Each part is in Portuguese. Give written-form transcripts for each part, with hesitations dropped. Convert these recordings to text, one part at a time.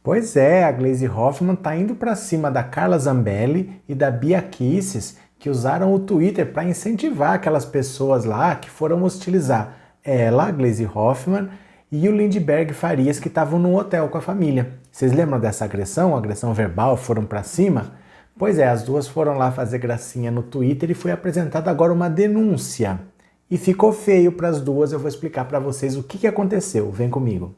Pois é, a Gleisi Hoffmann tá indo para cima da Carla Zambelli e da Bia Kicis, que usaram o Twitter para incentivar aquelas pessoas lá que foram hostilizar ela, a Gleisi Hoffmann, e o Lindbergh Farias, que estavam num hotel com a família. Vocês lembram dessa agressão? Agressão verbal, foram para cima? Pois é, as duas foram lá fazer gracinha no Twitter e foi apresentada agora uma denúncia. E ficou feio para as duas, eu vou explicar para vocês o que aconteceu. Vem comigo.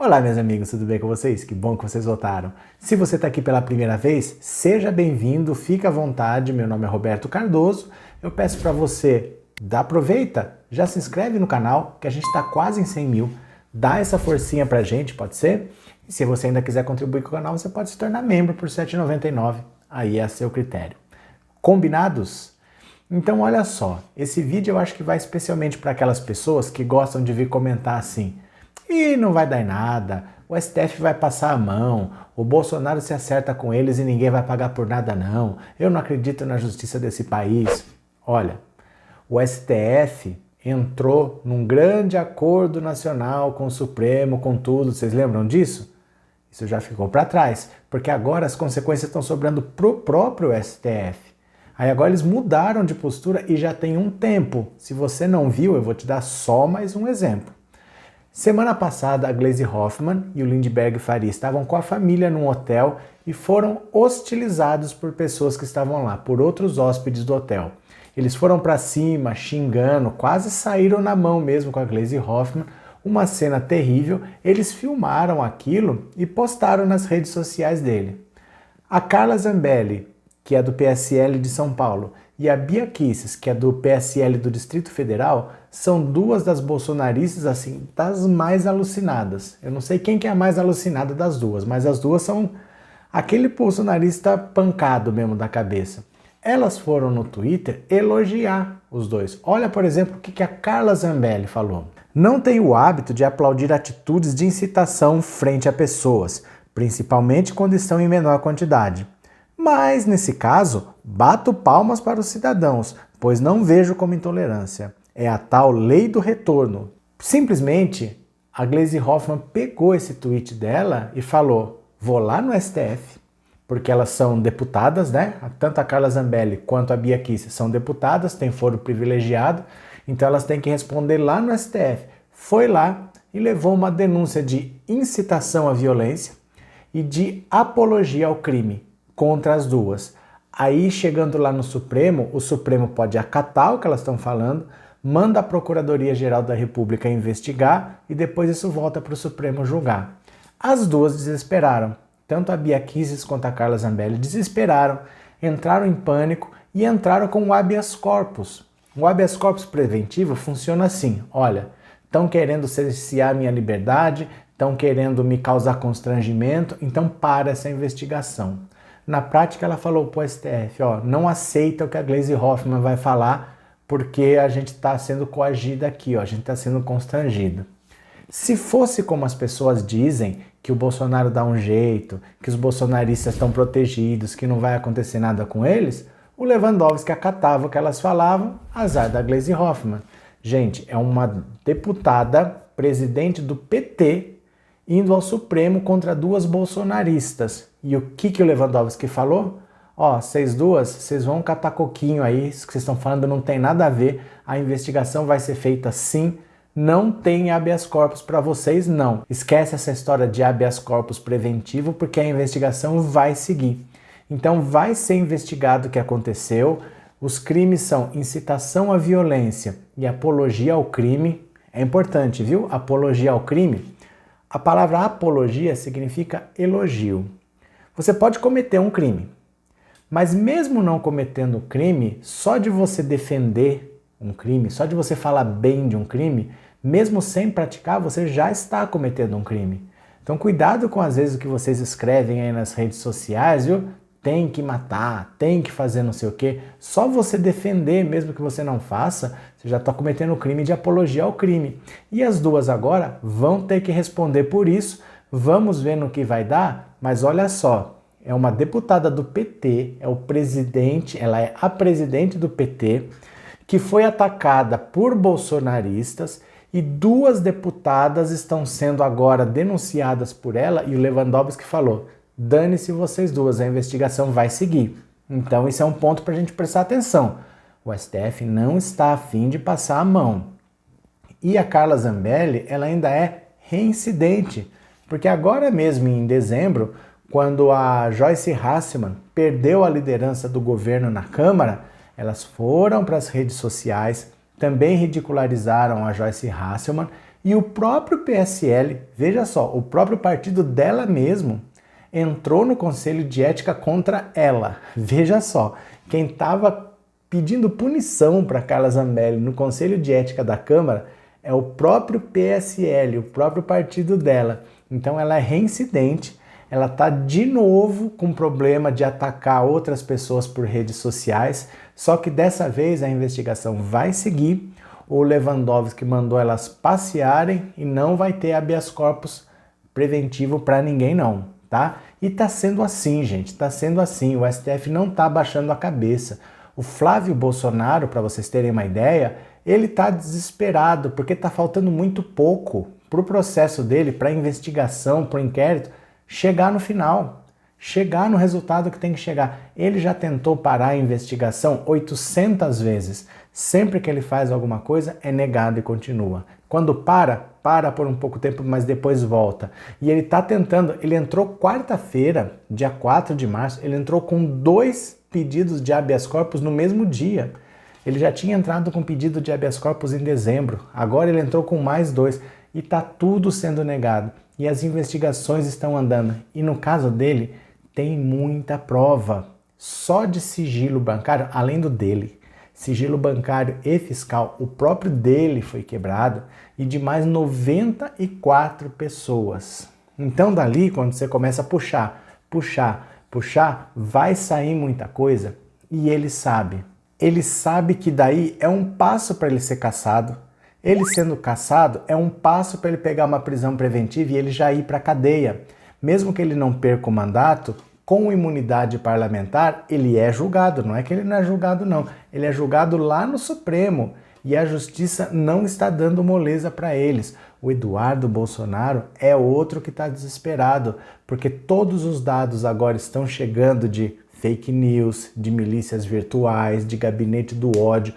Olá, meus amigos, tudo bem com vocês? Que bom que vocês voltaram. Se você está aqui pela primeira vez, seja bem-vindo, fica à vontade. Meu nome é Roberto Cardoso. Eu peço para você, aproveita, já se inscreve no canal, que a gente está quase em 100 mil. Dá essa forcinha pra gente, pode ser? E se você ainda quiser contribuir com o canal, você pode se tornar membro por R$ 7,99. Aí é a seu critério. Combinados? Então, olha só, esse vídeo eu acho que vai especialmente para aquelas pessoas que gostam de vir comentar assim: e não vai dar em nada, o STF vai passar a mão, o Bolsonaro se acerta com eles e ninguém vai pagar por nada não, eu não acredito na justiça desse país. Olha, o STF entrou num grande acordo nacional com o Supremo, com tudo, vocês lembram disso? Isso já ficou para trás, porque agora as consequências estão sobrando pro próprio STF. Aí agora eles mudaram de postura e já tem um tempo. Se você não viu, eu vou te dar só mais um exemplo. Semana passada, a Gleisi Hoffmann e o Lindbergh Farias estavam com a família num hotel e foram hostilizados por pessoas que estavam lá, por outros hóspedes do hotel. Eles foram para cima, xingando, quase saíram na mão mesmo com a Gleisi Hoffmann, uma cena terrível. Eles filmaram aquilo e postaram nas redes sociais dele. A Carla Zambelli, que é do PSL de São Paulo, e a Bia Kicis, que é do PSL do Distrito Federal, são duas das bolsonaristas, assim, das mais alucinadas. Eu não sei quem que é a mais alucinada das duas, mas as duas são aquele bolsonarista pancado mesmo da cabeça. Elas foram no Twitter elogiar os dois. Olha, por exemplo, o que a Carla Zambelli falou. Não tenho o hábito de aplaudir atitudes de incitação frente a pessoas, principalmente quando estão em menor quantidade. Mas, nesse caso, bato palmas para os cidadãos, pois não vejo como intolerância. É a tal lei do retorno. Simplesmente, a Gleisi Hoffmann pegou esse tweet dela e falou: vou lá no STF, porque elas são deputadas, né? Tanto a Carla Zambelli quanto a Bia Kicis são deputadas, têm foro privilegiado, então elas têm que responder lá no STF. Foi lá e levou uma denúncia de incitação à violência e de apologia ao crime contra as duas. Aí, chegando lá no Supremo, o Supremo pode acatar o que elas estão falando, manda a Procuradoria-Geral da República investigar e depois isso volta para o Supremo julgar. As duas desesperaram. Tanto a Bia Kicis quanto a Carla Zambelli desesperaram, entraram em pânico e entraram com o habeas corpus. O habeas corpus preventivo funciona assim: olha, estão querendo cercear minha liberdade, estão querendo me causar constrangimento, então para essa investigação. Na prática, ela falou para o STF, ó, não aceita o que a Gleisi Hoffmann vai falar, porque a gente está sendo coagida aqui, ó, a gente está sendo constrangido. Se fosse como as pessoas dizem, que o Bolsonaro dá um jeito, que os bolsonaristas estão protegidos, que não vai acontecer nada com eles, o Lewandowski acatava o que elas falavam, azar da Gleisi Hoffmann. Gente, é uma deputada, presidente do PT, indo ao Supremo contra duas bolsonaristas. E o que o Lewandowski falou? Ó, vocês duas, vocês vão catar coquinho aí, isso que vocês estão falando não tem nada a ver, a investigação vai ser feita sim, não tem habeas corpus para vocês, não. Esquece essa história de habeas corpus preventivo, porque a investigação vai seguir. Então vai ser investigado o que aconteceu, os crimes são incitação à violência e apologia ao crime. É importante, viu? Apologia ao crime. A palavra apologia significa elogio. Você pode cometer um crime, mas mesmo não cometendo um crime, só de você defender um crime, só de você falar bem de um crime, mesmo sem praticar, você já está cometendo um crime. Então cuidado com às vezes o que vocês escrevem aí nas redes sociais, viu? Tem que matar, tem que fazer não sei o quê. Só você defender, mesmo que você não faça, você já está cometendo o crime de apologia ao crime. E as duas agora vão ter que responder por isso. Vamos ver no que vai dar, mas olha só, é uma deputada do PT, é o presidente, ela é a presidente do PT, que foi atacada por bolsonaristas e 2 deputadas estão sendo agora denunciadas por ela e o Lewandowski falou: dane-se vocês duas, a investigação vai seguir. Então isso é um ponto para a gente prestar atenção. O STF não está a fim de passar a mão. E a Carla Zambelli, ela ainda é reincidente, porque agora mesmo em dezembro, quando a Joyce Hasselmann perdeu a liderança do governo na Câmara, elas foram para as redes sociais, também ridicularizaram a Joyce Hasselmann e o próprio PSL, veja só, o próprio partido dela mesmo, entrou no Conselho de Ética contra ela. Veja só, quem estava pedindo punição para Carla Zambelli no Conselho de Ética da Câmara é o próprio PSL, o próprio partido dela. Então ela é reincidente, ela está de novo com problema de atacar outras pessoas por redes sociais, só que dessa vez a investigação vai seguir. O Lewandowski mandou elas passearem e não vai ter habeas corpus preventivo para ninguém não, tá? E tá sendo assim, gente, tá sendo assim, o STF não tá abaixando a cabeça. O Flávio Bolsonaro, para vocês terem uma ideia, ele tá desesperado porque tá faltando muito pouco pro processo dele, para a investigação, pro inquérito, chegar no final, chegar no resultado que tem que chegar. Ele já tentou parar a investigação 800 vezes. Sempre que ele faz alguma coisa, é negado e continua. Quando para por um pouco tempo, mas depois volta. E ele está tentando, ele entrou quarta-feira, dia 4 de março, ele entrou com 2 pedidos de habeas corpus no mesmo dia. Ele já tinha entrado com pedido de habeas corpus em dezembro, agora ele entrou com mais 2 e está tudo sendo negado. E as investigações estão andando. E no caso dele, tem muita prova. Só de sigilo bancário, além do dele, sigilo bancário e fiscal, o próprio dele foi quebrado e de mais 94 pessoas. Então dali, quando você começa a puxar, vai sair muita coisa e ele sabe. Ele sabe que daí é um passo para ele ser cassado. Ele sendo cassado é um passo para ele pegar uma prisão preventiva e ele já ir para a cadeia. Mesmo que ele não perca o mandato, com imunidade parlamentar, ele é julgado. Não é que ele não é julgado, não. Ele é julgado lá no Supremo e a justiça não está dando moleza para eles. O Eduardo Bolsonaro é outro que está desesperado, porque todos os dados agora estão chegando de fake news, de milícias virtuais, de gabinete do ódio.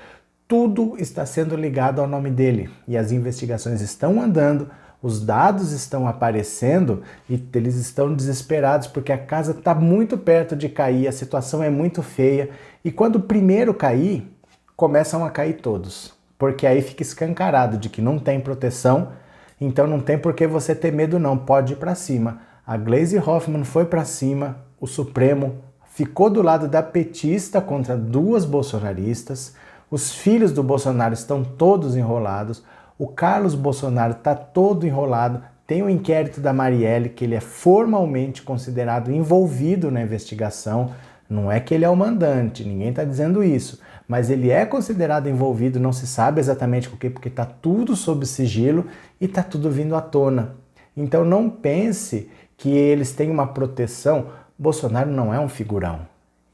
Tudo está sendo ligado ao nome dele e as investigações estão andando, os dados estão aparecendo e eles estão desesperados porque a casa está muito perto de cair, a situação é muito feia e quando o primeiro cair, começam a cair todos, porque aí fica escancarado de que não tem proteção, então não tem por que você ter medo não, pode ir para cima. A Gleisi Hoffmann foi para cima, o Supremo ficou do lado da petista contra 2 bolsonaristas. Os filhos do Bolsonaro estão todos enrolados, o Carlos Bolsonaro está todo enrolado, tem o inquérito da Marielle, que ele é formalmente considerado envolvido na investigação, não é que ele é o mandante, ninguém está dizendo isso, mas ele é considerado envolvido, não se sabe exatamente por quê, porque está tudo sob sigilo e está tudo vindo à tona. Então não pense que eles têm uma proteção. Bolsonaro não é um figurão,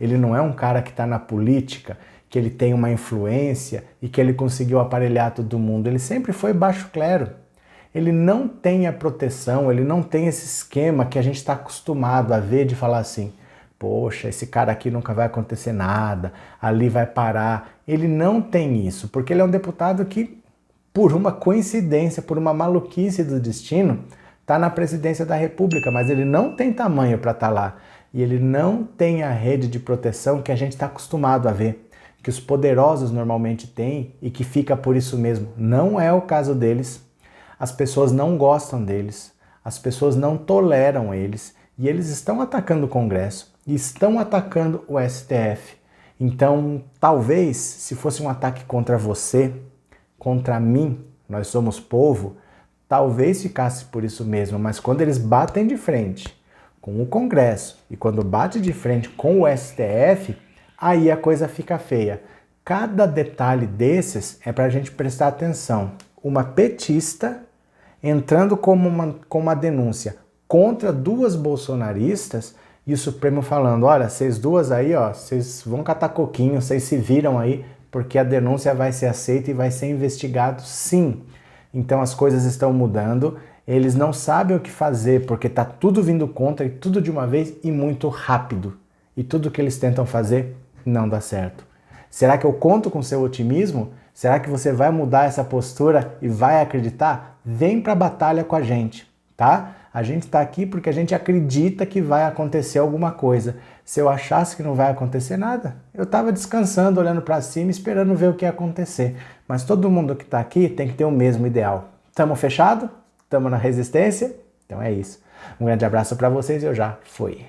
ele não é um cara que está na política, que ele tem uma influência e que ele conseguiu aparelhar todo mundo. Ele sempre foi baixo clero. Ele não tem a proteção, ele não tem esse esquema que a gente está acostumado a ver de falar assim, poxa, esse cara aqui nunca vai acontecer nada, ali vai parar. Ele não tem isso, porque ele é um deputado que, por uma coincidência, por uma maluquice do destino, está na presidência da República, mas ele não tem tamanho para estar lá. E ele não tem a rede de proteção que a gente está acostumado a ver, que os poderosos normalmente têm e que fica por isso mesmo. Não é o caso deles. As pessoas não gostam deles, as pessoas não toleram eles e eles estão atacando o Congresso e estão atacando o STF. Então, talvez, se fosse um ataque contra você, contra mim, nós somos povo, talvez ficasse por isso mesmo, mas quando eles batem de frente com o Congresso e quando bate de frente com o STF, aí a coisa fica feia. Cada detalhe desses é para a gente prestar atenção. Uma petista entrando com uma denúncia contra 2 bolsonaristas e o Supremo falando, olha, vocês duas aí, ó, vocês vão catar coquinho, vocês se viram aí, porque a denúncia vai ser aceita e vai ser investigado sim. Então as coisas estão mudando, eles não sabem o que fazer porque está tudo vindo contra e tudo de uma vez e muito rápido. E tudo que eles tentam fazer não dá certo. Será que eu conto com seu otimismo? Será que você vai mudar essa postura e vai acreditar? Vem para a batalha com a gente, tá? A gente está aqui porque a gente acredita que vai acontecer alguma coisa. Se eu achasse que não vai acontecer nada, eu estava descansando, olhando para cima, esperando ver o que ia acontecer. Mas todo mundo que está aqui tem que ter o mesmo ideal. Tamo fechado? Tamo na resistência? Então é isso. Um grande abraço para vocês e eu já fui.